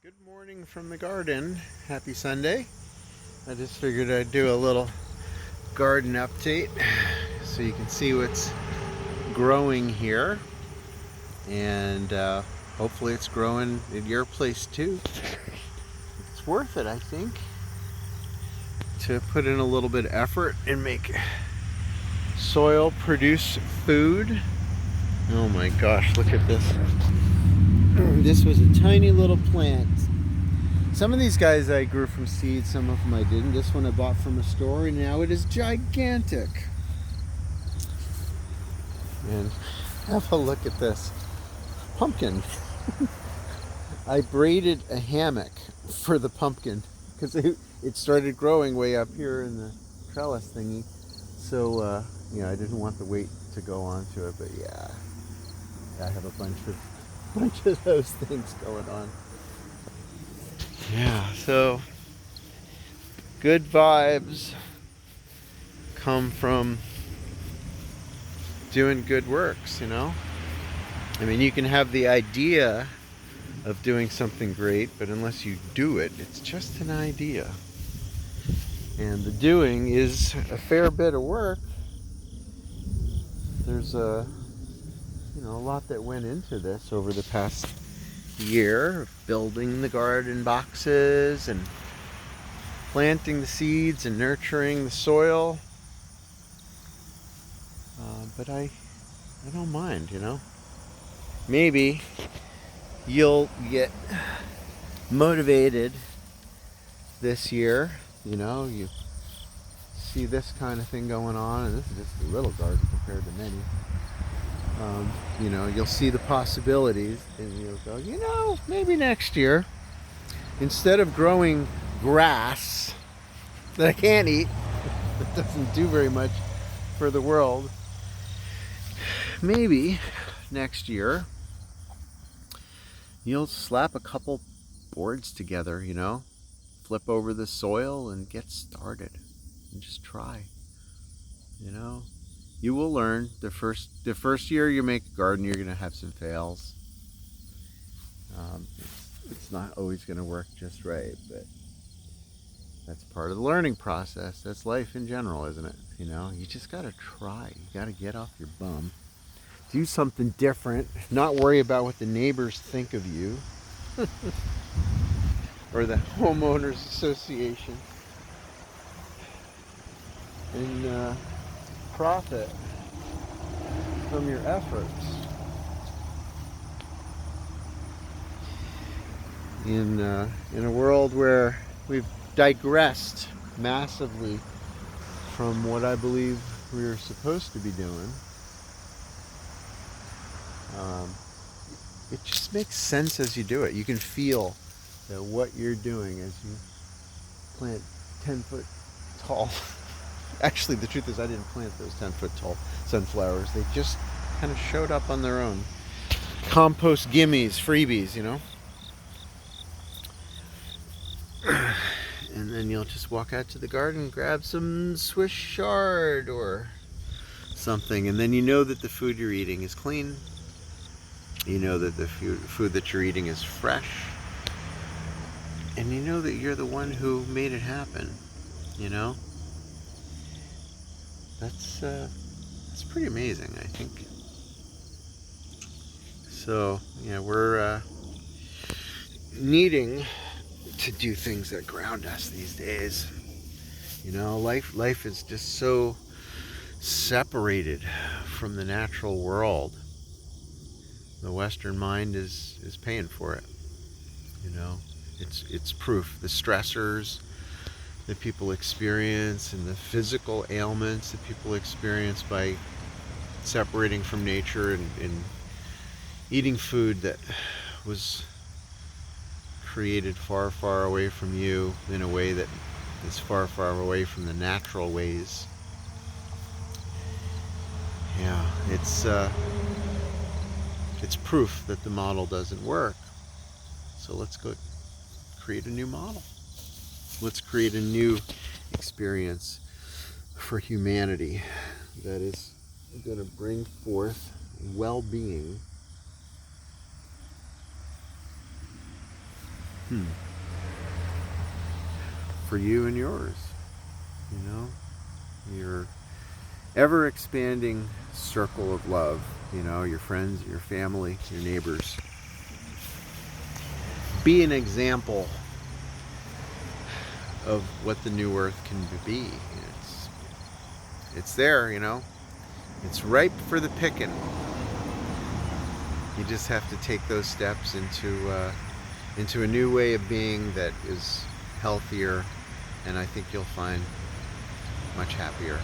Good morning from the garden. Happy Sunday. I just figured I'd do a little garden update so you can see what's growing here. And hopefully it's growing at your place too. It's worth it, I think, to put in a little bit of effort and make soil produce food. Oh my gosh, look at this. This was a tiny little plant. Some of these guys I grew from seed, some of them I didn't. This one I bought from a store, and now it is gigantic. And have a look at this pumpkin. I braided a hammock for the pumpkin because it started growing way up here in the trellis thingy. So, I didn't want the weight to go onto it, but yeah, I have a bunch of those things going on. Yeah, so good vibes come from doing good works, I mean, you can have the idea of doing something great, but unless you do it, it's just an idea. And the doing is a fair bit of work. There's a lot that went into this over the past year, building the garden boxes and planting the seeds and nurturing the soil. But I don't mind, Maybe you'll get motivated this year, you see this kind of thing going on, and this is just a little garden compared to many. You'll see the possibilities, and you'll go, maybe next year, instead of growing grass that I can't eat, that doesn't do very much for the world, maybe next year you'll slap a couple boards together, flip over the soil and get started and just try. You will learn. The first year you make a garden, you're going to have some fails. It's not always going to work just right, but that's part of the learning process. That's life in general, isn't it? You just got to try. You got to get off your bum. Do something different. Not worry about what the neighbors think of you. Or the homeowners association. And profit from your efforts. In a world where we've digressed massively from what I believe we were supposed to be doing, it just makes sense as you do it. You can feel that what you're doing as you plant 10-foot tall. Actually, the truth is I didn't plant those 10-foot tall sunflowers. They just kind of showed up on their own. Compost gimmies, freebies, And then you'll just walk out to the garden, grab some Swiss chard or something, and then you know that the food you're eating is clean. You know that the food that you're eating is fresh. And you know that you're the one who made it happen, That's pretty amazing, I think. So, we're needing to do things that ground us these days. Life is just so separated from the natural world. The Western mind is paying for it. It's proof. The stressors that people experience and the physical ailments that people experience by separating from nature and eating food that was created far, far away from you in a way that is far, far away from the natural ways. Yeah, it's proof that the model doesn't work. So let's go create a new model. Let's create a new experience for humanity that is going to bring forth well-being. for you and yours. You know, your ever expanding circle of love, you know, your friends, your family, your neighbors. Be an example of what the new earth can be. It's there, you know. It's ripe for the picking. You just have to take those steps into a new way of being that is healthier, and I think you'll find much happier.